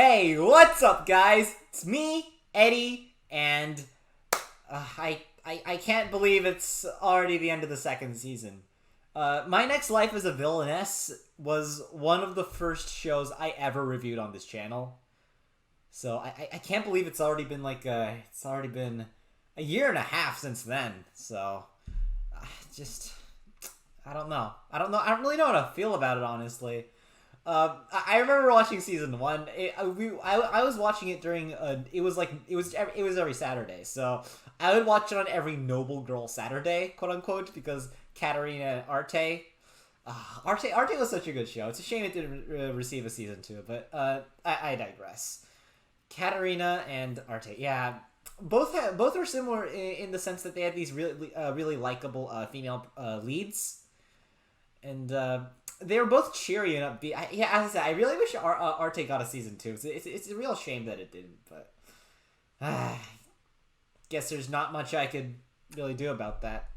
Hey, what's up, guys? It's me, Eddie, and I can't believe it's already the end of the second season. My Next Life as a Villainess was one of the first shows I ever reviewed on this channel. So I can't believe it's already been it's already been a year and a half since then. So just I don't know. I don't really know how to feel about it, honestly. I remember watching season one. I was watching it during it was every Saturday, so I would watch it on every Noble Girl Saturday, quote unquote, because Katarina and Arte was such a good show. It's a shame it didn't receive a season two, but I digress. Katarina and Arte, yeah, both are similar in the sense that they had these really likable female leads, and they were both cheery and upbeat. Yeah, as I said, I really wish Arte got a season two. It's a real shame that it didn't, but guess there's not much I could really do about that.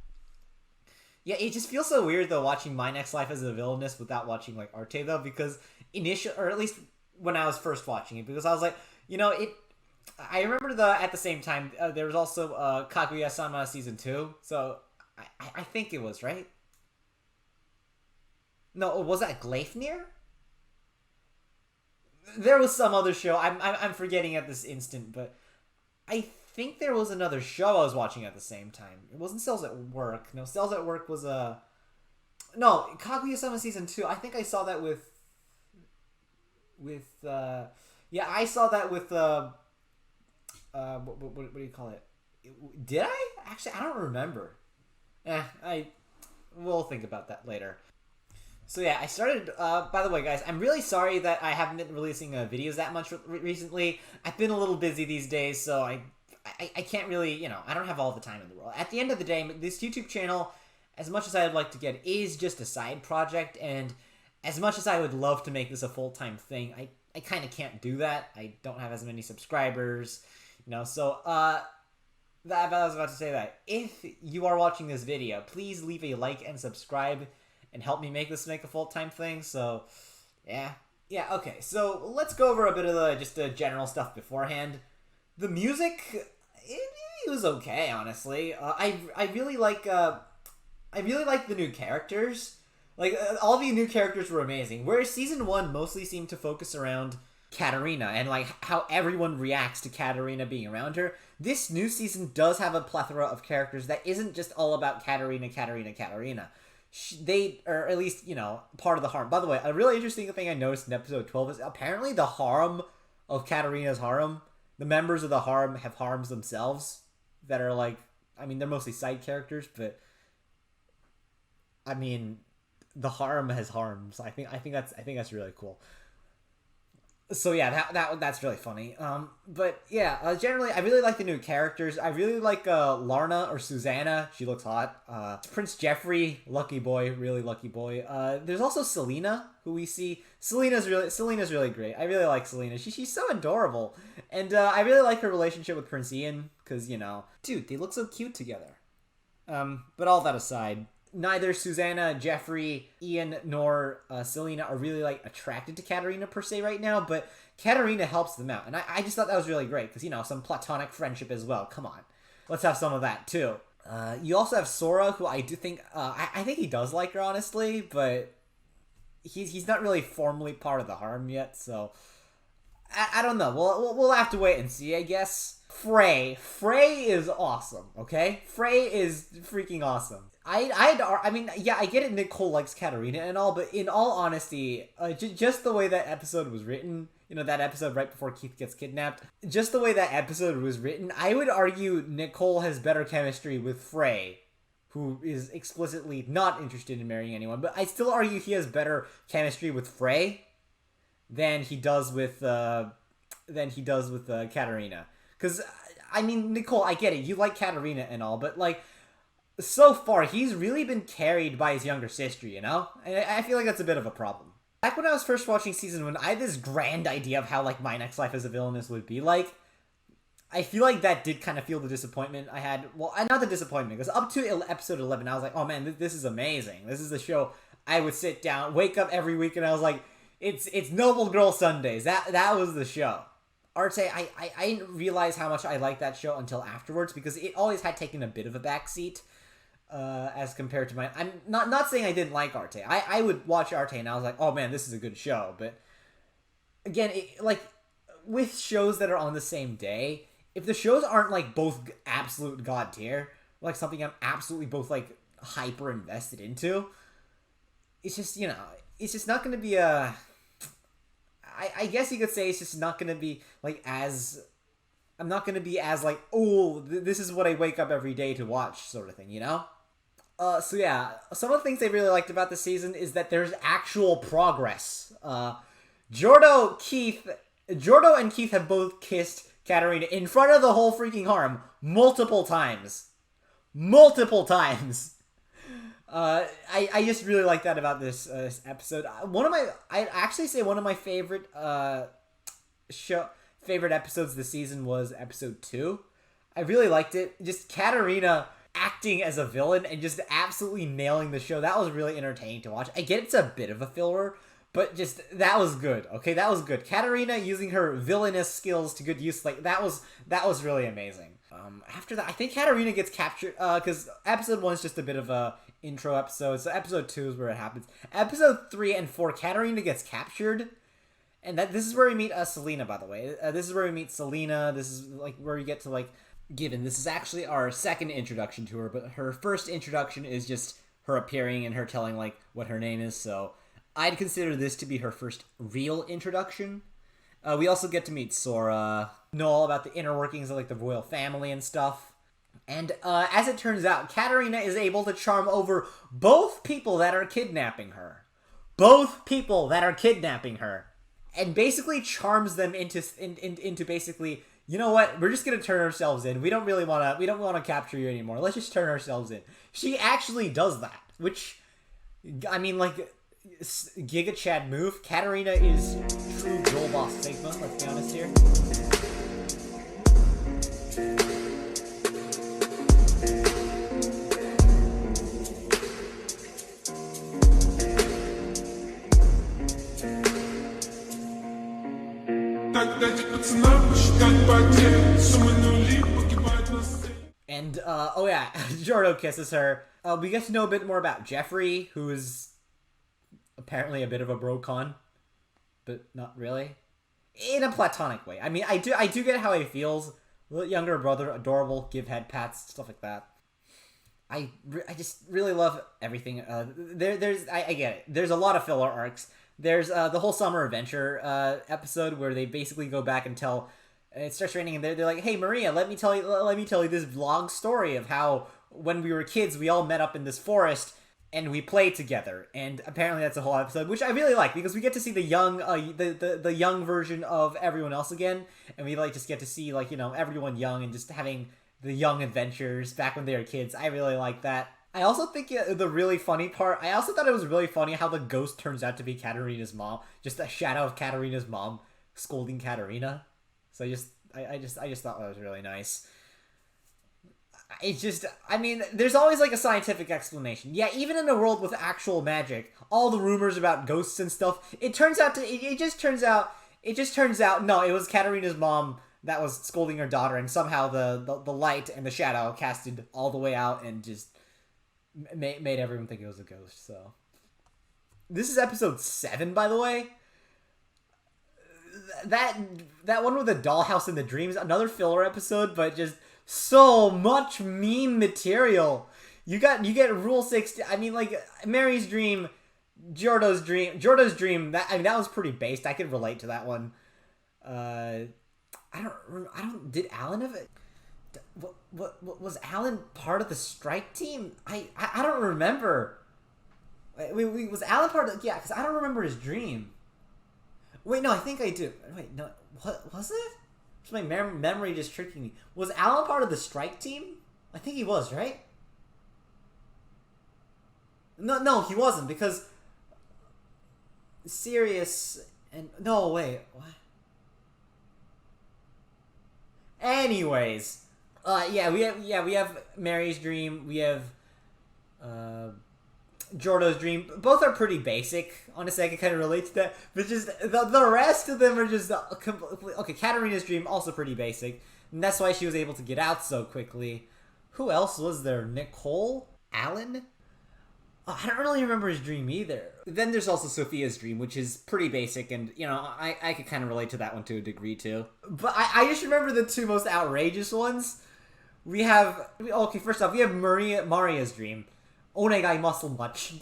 Yeah, it just feels so weird though watching My Next Life as a Villainess without watching like Arte though, because or at least when I was first watching it, because I was like, I remember at the same time there was also Kaguya-sama season 2, so I think it was right. No, was that Gleipnir? There was some other show. I'm forgetting at this instant, but I think there was another show I was watching at the same time. It wasn't Cells at Work. No, Cells at Work was no, Kaguya-sama season 2. I think I saw that with yeah, I saw that with what do you call it? Did I? Actually, I don't remember. We'll think about that later. So yeah, I started, by the way, guys, I'm really sorry that I haven't been releasing videos that much recently. I've been a little busy these days, so I can't really, I don't have all the time in the world. At the end of the day, this YouTube channel, as much as I'd like to get, is just a side project, and as much as I would love to make this a full-time thing, I kind of can't do that. I don't have as many subscribers, so, I was about to say that. If you are watching this video, please leave a like and subscribe and help me make this a full-time thing. So yeah, okay, so let's go over a bit of the general stuff beforehand. The music, it was okay, honestly. I really like the new characters. Like, all the new characters were amazing, whereas season 1 mostly seemed to focus around Katarina and like how everyone reacts to Katarina being around her. This new season does have a plethora of characters that isn't just all about Katarina. They are at least, part of the harem. By the way, a really interesting thing I noticed in episode 12 is apparently the harem of Katarina's harem, the members of the harem have harems themselves that are like, they're mostly side characters, but the harem has harems. I think that's really cool. So yeah, that's really funny. But yeah, generally I really like the new characters. I really like Larna or Susanna. She looks hot. Prince Jeffrey, lucky boy, really lucky boy. There's also Selena, who we see. Selena's really great. I really like Selena. She's so adorable, and I really like her relationship with Prince Ian because dude, they look so cute together. But all that aside, neither Susanna, Jeffrey, Ian, nor Selena are really like attracted to Katarina per se right now, but Katarina helps them out, and I just thought that was really great because some platonic friendship as well. Come on, let's have some of that too. You also have Sora, who I do think I think he does like her, honestly, but he's not really formally part of the harem yet, so I don't know. We'll have to wait and see, I guess. Frey is awesome. Okay, Frey is freaking awesome. I get it. Nicole likes Katarina and all, but in all honesty, just the way that episode was written, that episode right before Keith gets kidnapped, just the way that episode was written, I would argue Nicole has better chemistry with Frey, who is explicitly not interested in marrying anyone. But I still argue he has better chemistry with Frey than he does with Katarina. Because Nicole, I get it. You like Katarina and all, but like, so far, he's really been carried by his younger sister, And I feel like that's a bit of a problem. Back when I was first watching season 1, I had this grand idea of how, like, My Next Life as a Villainess would be like. I feel like that did kind of feel the disappointment I had. Well, not the disappointment, because up to episode 11, I was like, oh man, this is amazing. This is the show I would sit down, wake up every week, and I was like, It's Noble Girl Sundays. That was the show. Arte, I didn't realize how much I liked that show until afterwards because it always had taken a bit of a backseat as compared to my. I'm not saying I didn't like Arte. I would watch Arte and I was like, oh man, this is a good show. But again, like with shows that are on the same day, if the shows aren't like both absolute god tier, like something I'm absolutely both like hyper invested into, it's just it's just not going to be a. I guess you could say it's just not going to be like as. I'm not going to be as like, oh, this is what I wake up every day to watch sort of thing, So yeah, some of the things I really liked about this season is that there's actual progress. Jordo and Keith have both kissed Katarina in front of the whole freaking harem multiple times. I just really like that about this episode. I'd actually say one of my favorite favorite episodes this season was episode 2. I really liked it. Just Katarina acting as a villain and just absolutely nailing the show. That was really entertaining to watch. I get it's a bit of a filler, but just that was good. Okay, that was good. Katarina using her villainous skills to good use. Like that was really amazing. After that, I think Katarina gets captured because episode 1 is just a bit of a intro episode. So episode 2 is where it happens. Episode 3 and 4, Katarina gets captured. And this is where we meet Selena, by the way. This is where we meet Selena. This is like where we get to like Given. This is actually our second introduction to her, but her first introduction is just her appearing and her telling like what her name is. So I'd consider this to be her first real introduction. We also get to meet Sora, know all about the inner workings of like the royal family and stuff. And as it turns out, Katarina is able to charm over both people that are kidnapping her. And basically charms them into basically, you know what? We're just gonna turn ourselves in. We don't want to capture you anymore. Let's just turn ourselves in. She actually does that, which, I mean, like, Giga Chad move. Katarina is true girl boss Sigma. Let's be honest here. And, oh yeah, Jordo kisses her. We get to know a bit more about Jeffrey, who is apparently a bit of a bro-con, but not really. In a platonic way. I mean, I do get how he feels. Little younger brother, adorable, give head pats, stuff like that. I just really love everything. I get it. There's a lot of filler arcs. There's the whole summer adventure episode where they basically go back and tell. It starts raining, and they're like, "Hey Maria, let me tell you this vlog story of how when we were kids we all met up in this forest and we played together." And apparently that's a whole episode, which I really like because we get to see the young the young version of everyone else again, and we like just get to see like everyone young and just having the young adventures back when they were kids. I really like that. I also think the really funny part, I also thought it was really funny how the ghost turns out to be Katarina's mom. Just a shadow of Katarina's mom scolding Katarina. So I just thought that was really nice. It's just, I mean, there's always like a scientific explanation. Yeah, even in a world with actual magic, all the rumors about ghosts and stuff, it just turns out, no, it was Katarina's mom that was scolding her daughter, and somehow the light and the shadow casted all the way out and just made everyone think it was a ghost. So this is episode 7, by the way. That one with the dollhouse and the dreams, another filler episode, but just so much meme material. You get Rule 60. I mean, like Mary's dream, Jordo's dream. That was pretty based. I could relate to that one. Did Alan have it? What was Alan part of the strike team? I don't remember. Was Alan part of? Yeah, because I don't remember his dream. Wait, no, I think I do. Wait, no, what was it? It's my memory just tricking me. Was Alan part of the strike team? I think he was, right? No, he wasn't, because Sirius and no, wait, what? Anyways, we have Mary's dream. We have Jordo's dream. Both are pretty basic. Honestly, I can kind of relate to that. But just the rest of them are just okay. Katarina's dream also pretty basic, and that's why she was able to get out so quickly. Who else was there? Nicole? Alan? Oh, I don't really remember his dream either. Then there's also Sophia's dream, which is pretty basic, and, you know, I could kind of relate to that one to a degree, too. But I just remember the two most outrageous ones. We have... Okay, first off, we have Maria's dream. Onegai muscle much.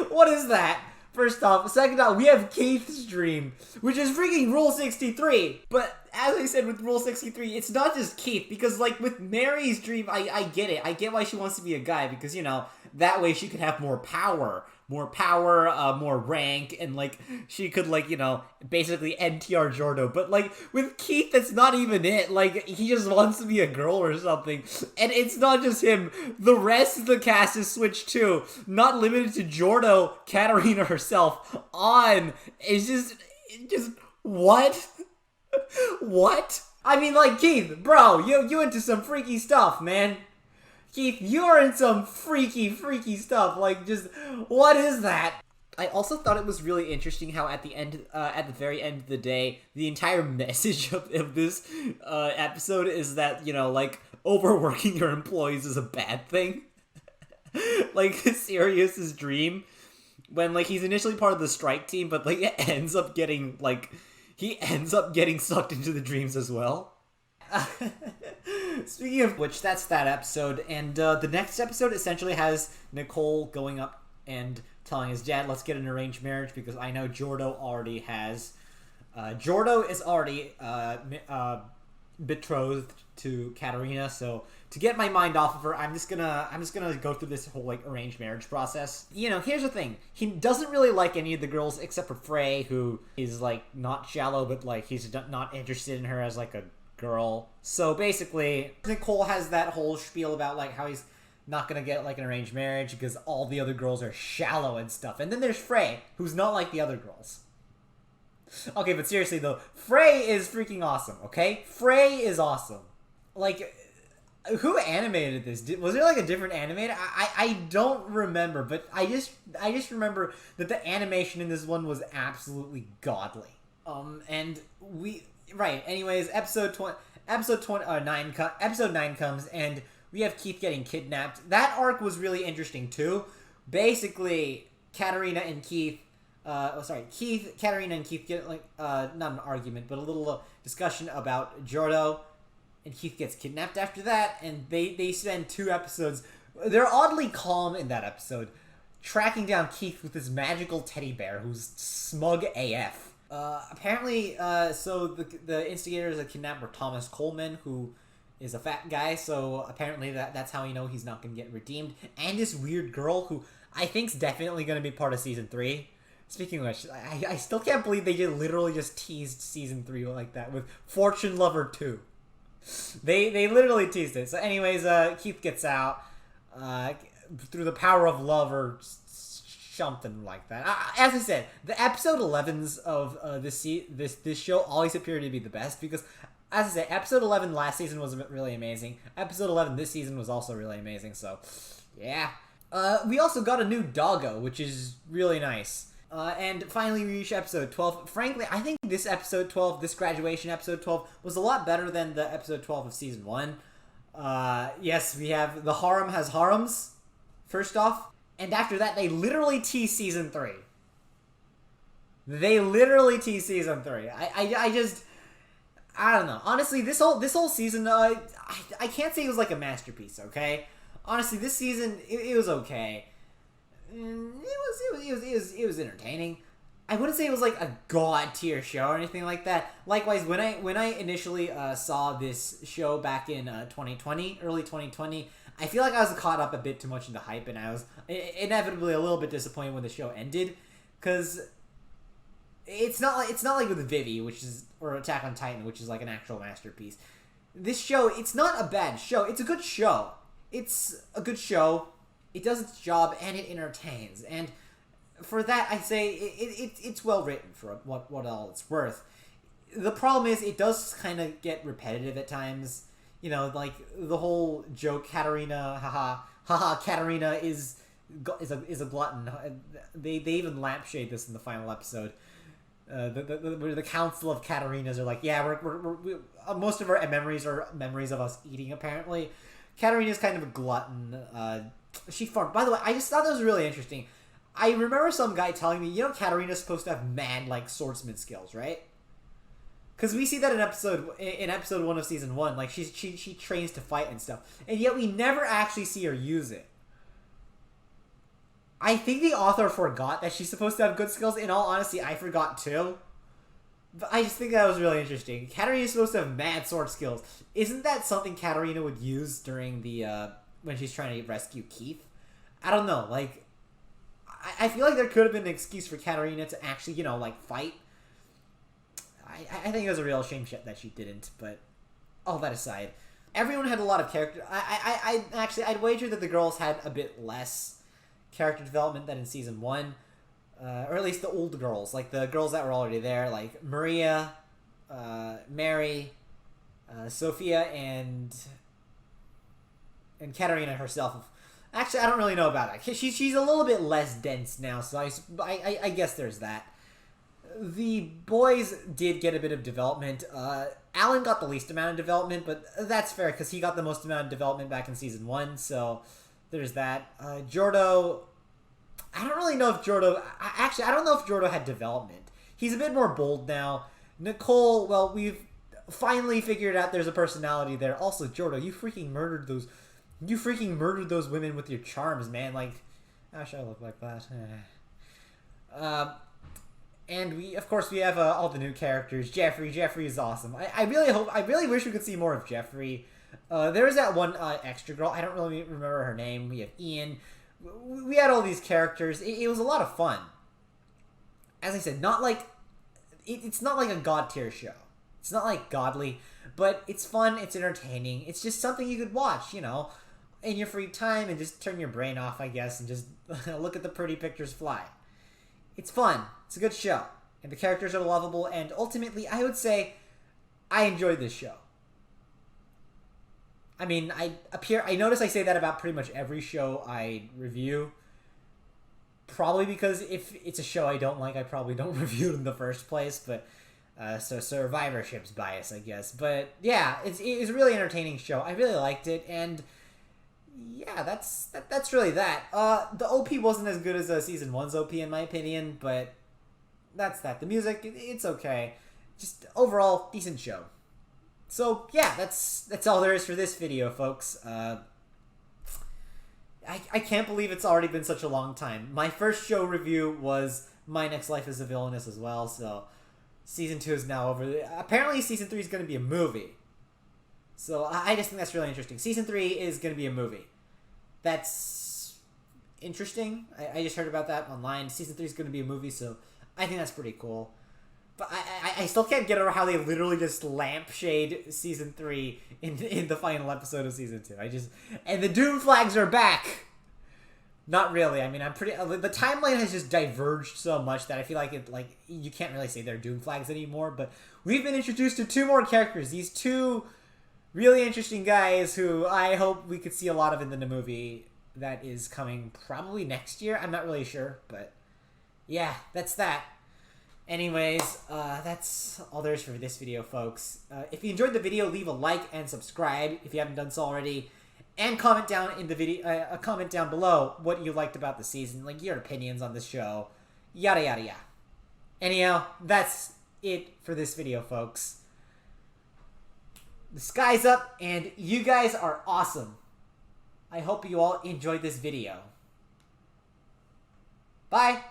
What is that? First off. Second off, we have Keith's dream, which is freaking Rule 63. But as I said with Rule 63, it's not just Keith, because, like, with Mary's dream, I get it. I get why she wants to be a guy, because, you know, that way she could have more power. More rank, and, like, she could, like, you know, basically NTR Jordo. But, like, with Keith, that's not even it. Like, he just wants to be a girl or something. And it's not just him. The rest of the cast is switched too. Not limited to Jordo, Katarina herself, on. It's just, what? What? I mean, like, Keith, bro, you into some freaky stuff, man. Keith, you're in some freaky stuff. Like, just, what is that? I also thought it was really interesting how at the very end of the day, the entire message of this episode is that, you know, like, overworking your employees is a bad thing. Like, Sirius's dream, when, like, he's initially part of the strike team, but, like, it ends up getting, like, he ends up getting sucked into the dreams as well. Speaking of which, that's that episode, and the next episode essentially has Nicole going up and telling his dad, let's get an arranged marriage, because I know Jordo already has... Jordo is already betrothed to Katarina, so to get my mind off of her, I'm just gonna go through this whole, like, arranged marriage process. You know, here's the thing. He doesn't really like any of the girls except for Frey, who is, like, not shallow, but, like, he's not interested in her as, like, a girl. So basically, Nicole has that whole spiel about, like, how he's not gonna get, like, an arranged marriage because all the other girls are shallow and stuff. And then there's Frey, who's not like the other girls. Okay, but seriously though, Frey is freaking awesome, okay? Frey is awesome. Like, who animated this? Was there, like, a different animator? I don't remember, but I just remember that the animation in this one was absolutely godly. Right, anyways, episode 9 comes, and we have Keith getting kidnapped. That arc was really interesting, too. Basically, Katarina and Keith, Katarina and Keith get, like, not an argument, but a little discussion about Jordo, and Keith gets kidnapped after that, and they spend 2 episodes. They're oddly calm in that episode, tracking down Keith with this magical teddy bear who's smug AF. Apparently, so the instigators of kidnap were Thomas Coleman, who is a fat guy, so apparently that's how you know he's not going to get redeemed, and this weird girl who I think's definitely going to be part of Season 3. Speaking of which, I still can't believe they literally just teased Season 3 like that with Fortune Lover 2. They literally teased it. So anyways, Keith gets out, through the power of love or something like that. As I said, the episode 11s of this show always appear to be the best because, as I said, episode 11 last season was really amazing. Episode 11 this season was also really amazing. So, yeah. We also got a new doggo, which is really nice. And finally, we reach episode 12. Frankly, I think this episode 12, this graduation episode 12, was a lot better than the episode 12 of season 1. Yes, we have the harem has harems, first off. And after that, they literally tease season 3. They literally tease season 3. I don't know. Honestly, this whole season, I can't say it was like a masterpiece, okay? Honestly, this season, it was okay. It was entertaining. I wouldn't say it was like a god tier show or anything like that. Likewise, when I initially saw this show back in 2020, early 2020, I feel like I was caught up a bit too much in the hype, and I was inevitably a little bit disappointed when the show ended, because it's not like with Vivi, or Attack on Titan, which is like an actual masterpiece. This show, it's not a bad show. It's a good show. It's a good show. It does its job, and it entertains. And for that, I say it's well written for what all it's worth. The problem is it does kind of get repetitive at times. You know, like the whole joke, Katarina, haha, Katarina is is a glutton. They even lampshade this in the final episode. The council of Katarinas are like, yeah, most of our memories are memories of us eating. Apparently, Katarina's kind of a glutton. She farmed. By the way, I just thought that was really interesting. I remember some guy telling me, you know, Katarina's supposed to have mad like swordsman skills, right? Because we see that in episode 1 of season 1, like she trains to fight and stuff, and yet we never actually see her use it. I think the author forgot that she's supposed to have good skills. In all honesty, I forgot too. But I just think that was really interesting. Katarina's supposed to have mad sword skills. Isn't that something Katarina would use during the when she's trying to rescue Keith? I don't know. Like, I feel like there could have been an excuse for Katarina to actually, you know, like fight. I think it was a real shame that she didn't. But all that aside, everyone had a lot of character. I'd wager that the girls had a bit less character development than in season 1, or at least the old girls, like the girls that were already there, like Maria, Mary, Sophia, and Katarina herself. Actually, I don't really know about that. She's a little bit less dense now, so I guess there's that. The boys did get a bit of development. Alan got the least amount of development, but that's fair because he got the most amount of development back in season 1, so there's that. Jordo, I don't really know if Jordo... Actually, I don't know if Jordo had development. He's a bit more bold now. Nicole, well, we've finally figured out there's a personality there. Also, Jordo, you freaking murdered those... You freaking murdered those women with your charms, man. Like, how should I look like that? And we, of course, we have all the new characters. Jeffrey is awesome. I really wish we could see more of Jeffrey. There was that one extra girl. I don't really remember her name. We have Ian. We had all these characters. It was a lot of fun. As I said, not like it's not like a god tier show. It's not like godly, but it's fun. It's entertaining. It's just something you could watch, you know, in your free time and just turn your brain off, I guess, and just look at the pretty pictures fly. It's fun. It's a good show, and the characters are lovable. And ultimately, I would say I enjoyed this show. I mean, I notice I say that about pretty much every show I review. Probably because if it's a show I don't like, I probably don't review it in the first place. But so survivorship's bias, I guess. But yeah, it's a really entertaining show. I really liked it, and yeah, that's really that. The OP wasn't as good as season 1's OP in my opinion, but that's that. The music, it's okay. Just overall decent show. So yeah, that's all there is for this video, folks. I can't believe it's already been such a long time. My first show review was My Next Life as a Villainess as well, so season 2 is now over. Apparently season 3 is going to be a movie. So I just think that's really interesting. Season 3 is going to be a movie. That's interesting. I just heard about that online. Season 3 is going to be a movie, so I think that's pretty cool. But I still can't get over how they literally just lampshade season 3 in the final episode of season 2. And the Doom flags are back. Not really. I mean, the timeline has just diverged so much that I feel like you can't really say they're Doom flags anymore. But we've been introduced to 2 more characters. These 2 really interesting guys who I hope we could see a lot of in the movie that is coming probably next year. I'm not really sure, but yeah, that's that. Anyways, that's all there is for this video, folks. If you enjoyed the video, leave a like and subscribe if you haven't done so already, and comment down in the video, comment down below what you liked about the season, like your opinions on the show, yada yada yada. Anyhow, that's it for this video, folks. The sky's up, and you guys are awesome. I hope you all enjoyed this video. Bye.